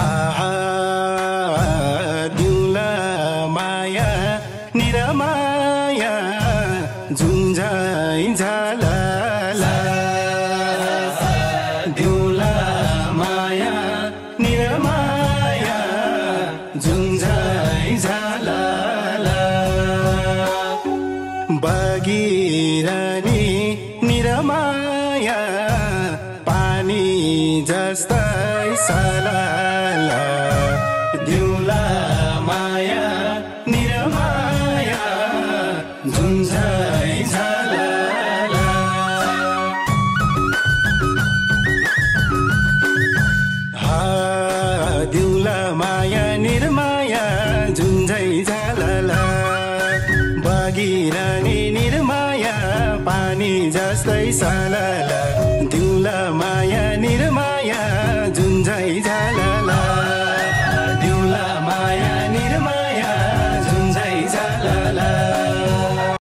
आहा दिउला माया निरमाया झुन्झाइ झालाला दिउला माया निरमाया झुन्झाइ झालाला बगिरनी निरमाया पानी जस्तै सलाला दिउला माया निरमाया झुन्झाइ झालाला दिउला माया निरमाया झुन्झाइ झालाला बगिरनी निरमाया पानी जस्तै सलाला